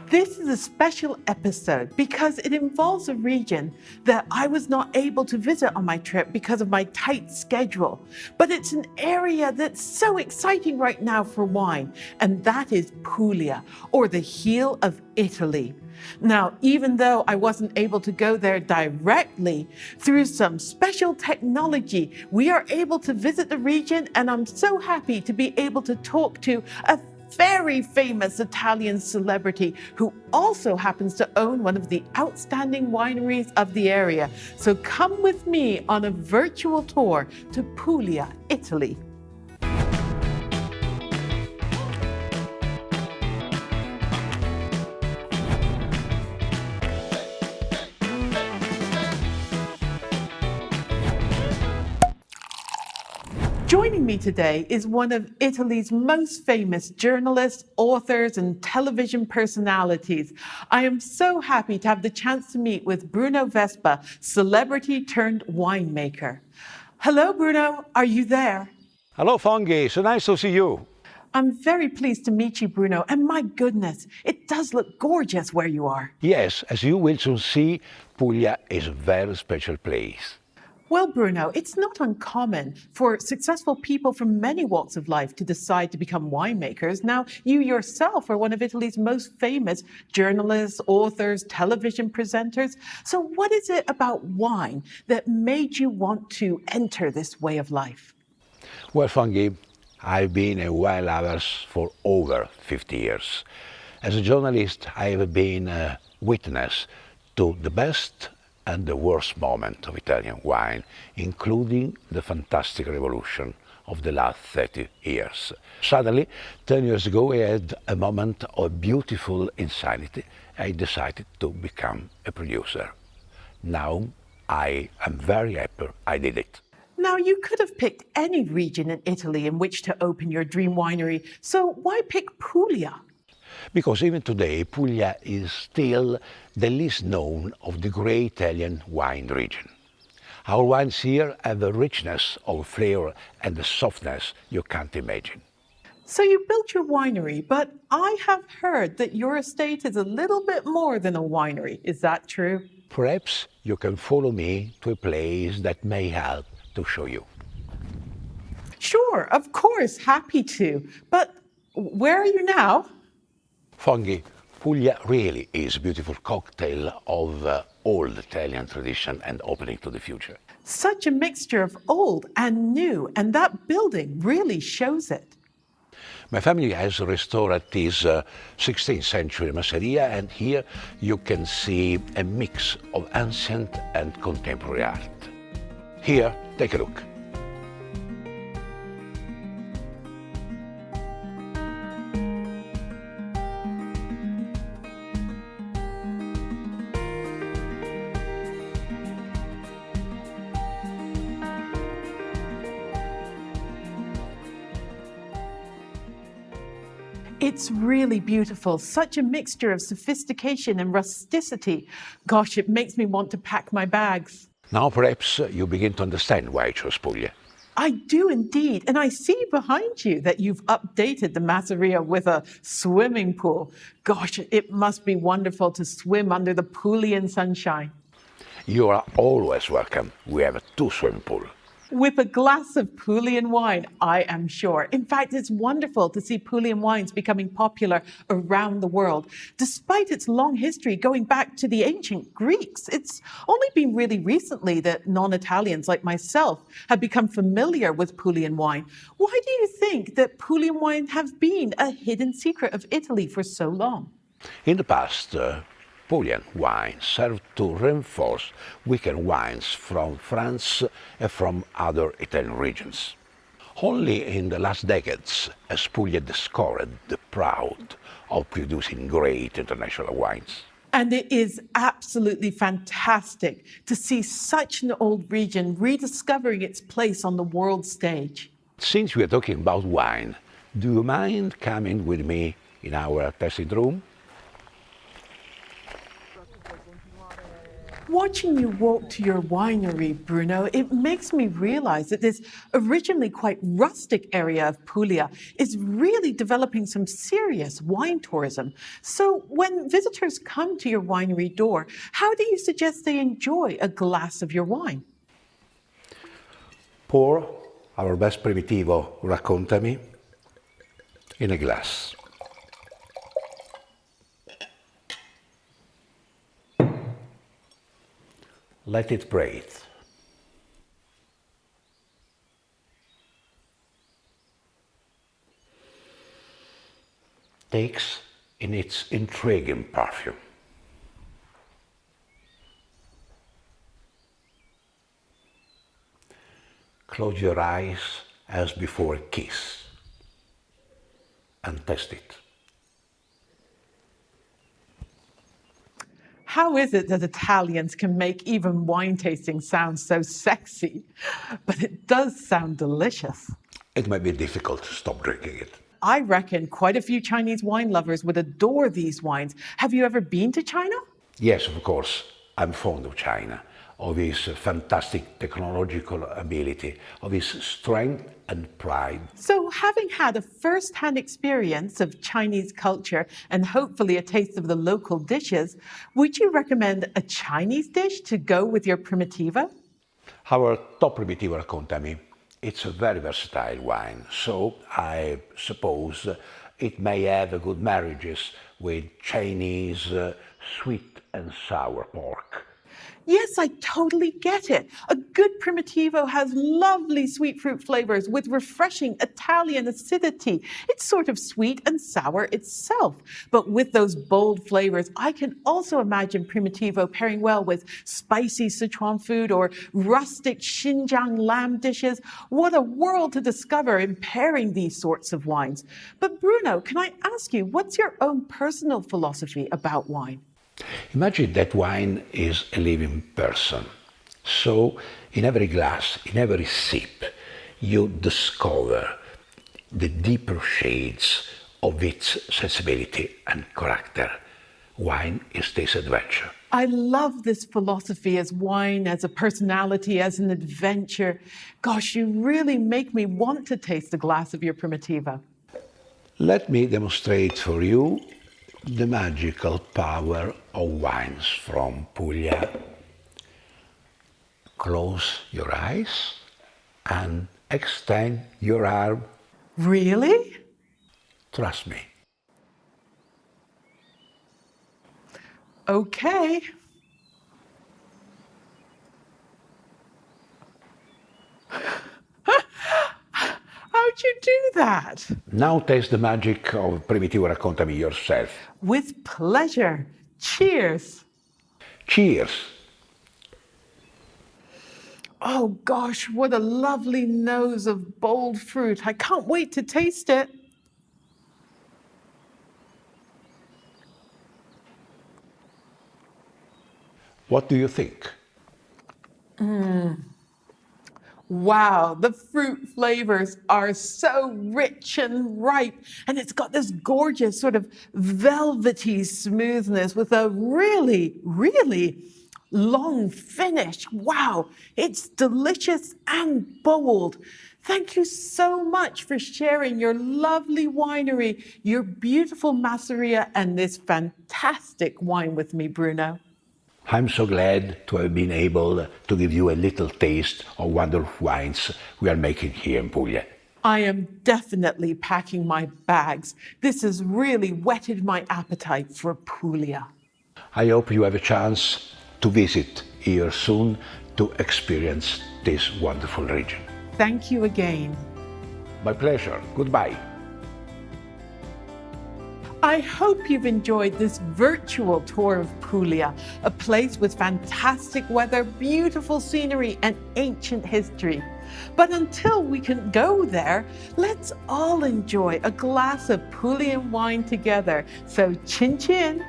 This is a special episode because it involves a region that I was not able to visit on my trip because of my tight schedule. But it's an area that's so exciting right now for wine, and that is Puglia, or the heel of Italy. Now, even though I wasn't able to go there directly, through some special technology, we are able to visit the region, and I'm so happy to be able to talk to a very famous Italian celebrity who also happens to own one of the outstanding wineries of the area. So come with me on a virtual tour to Puglia, Italy. Joining me today is one of Italy's most famous journalists, authors, and television personalities. I am so happy to have the chance to meet with Bruno Vespa, celebrity turned winemaker. Hello, Bruno. Are you there? Hello, Fungi. So nice to see you. I'm very pleased to meet you, Bruno. And my goodness, it does look gorgeous where you are. Yes, as you will soon see, Puglia is a very special place. Well, Bruno, it's not uncommon for successful people from many walks of life to decide to become winemakers. Now, you yourself are one of Italy's most famous journalists, authors, television presenters. So what is it about wine that made you want to enter this way of life? Well, Fungi, I've been a wine lover for over 50 years. As a journalist, I have been a witness to the best and the worst moment of Italian wine, including the fantastic revolution of the last 30 years. Suddenly, 10 years ago, I had a moment of beautiful insanity. I decided to become a producer. Now, I am very happy I did it. Now, you could have picked any region in Italy in which to open your dream winery, so why pick Puglia? Because even today, Puglia is still the least known of the great Italian wine region. Our wines here have a richness of flavor and the softness you can't imagine. So you built your winery, but I have heard that your estate is a little bit more than a winery. Is that true? Perhaps you can follow me to a place that may help to show you. Sure, of course, happy to. But where are you now? Fungi, Puglia really is a beautiful cocktail of old Italian tradition and opening to the future. Such a mixture of old and new, and that building really shows it. My family has restored this 16th century masseria, and here you can see a mix of ancient and contemporary art. Here, take a look. It's really beautiful, such a mixture of sophistication and rusticity. Gosh, it makes me want to pack my bags. Now perhaps you begin to understand why I chose Puglia. I do indeed, and I see behind you that you've updated the masseria with a swimming pool. Gosh, it must be wonderful to swim under the Puglian sunshine. You are always welcome. We have 2 swimming pools. With a glass of Puglian wine, I am sure. In fact, it's wonderful to see Puglian wines becoming popular around the world. Despite its long history going back to the ancient Greeks, it's only been really recently that non-Italians like myself have become familiar with Puglian wine. Why do you think that Puglian wine has been a hidden secret of Italy for so long? In the past, Puglian wine served to reinforce weaker wines from France and from other Italian regions. Only in the last decades has Puglia discovered the proud of producing great international wines. And it is absolutely fantastic to see such an old region rediscovering its place on the world stage. Since we are talking about wine, do you mind coming with me in our tasting room? Watching you walk to your winery, Bruno, it makes me realize that this originally quite rustic area of Puglia is really developing some serious wine tourism. So when visitors come to your winery door, how do you suggest they enjoy a glass of your wine? Pour our best Primitivo Raccontami in a glass. Let it breathe. Takes in its intriguing perfume. Close your eyes as before a kiss and taste it. How is it that Italians can make even wine tasting sound so sexy? But it does sound delicious. It might be difficult to stop drinking it. I reckon quite a few Chinese wine lovers would adore these wines. Have you ever been to China? Yes, of course, I'm fond of China, of its fantastic technological ability, of its strength and pride. So, having had a first-hand experience of Chinese culture and hopefully a taste of the local dishes, would you recommend a Chinese dish to go with your Primitivo? Our top Primitivo Raccontami, it's a very versatile wine, so I suppose it may have good marriages with Chinese sweet and sour pork. Yes, I totally get it. A good Primitivo has lovely sweet fruit flavors with refreshing Italian acidity. It's sort of sweet and sour itself. But with those bold flavors, I can also imagine Primitivo pairing well with spicy Sichuan food or rustic Xinjiang lamb dishes. What a world to discover in pairing these sorts of wines. But Bruno, can I ask you, what's your own personal philosophy about wine? Imagine that wine is a living person. So, in every glass, in every sip, you discover the deeper shades of its sensibility and character. Wine is this adventure. I love this philosophy as wine, as a personality, as an adventure. Gosh, you really make me want to taste a glass of your Primitivo. Let me demonstrate for you the magical power of wines from Puglia. Close your eyes and extend your arm. Really? Trust me. Okay. How'd you do that? Now taste the magic of Primitivo Raccontami yourself. With pleasure. Cheers. Cheers! Oh gosh, what a lovely nose of bold fruit. I can't wait to taste it. What do you think? Wow, the fruit flavors are so rich and ripe, and it's got this gorgeous sort of velvety smoothness with a really long finish. Wow, it's delicious and bold. Thank you so much for sharing your lovely winery, your beautiful masseria, and this fantastic wine with me, Bruno. I'm so glad to have been able to give you a little taste of wonderful wines we are making here in Puglia. I am definitely packing my bags. This has really whetted my appetite for Puglia. I hope you have a chance to visit here soon to experience this wonderful region. Thank you again. My pleasure. Goodbye. I hope you've enjoyed this virtual tour of Puglia, a place with fantastic weather, beautiful scenery, and ancient history. But until we can go there, let's all enjoy a glass of Puglian wine together. So, chin chin.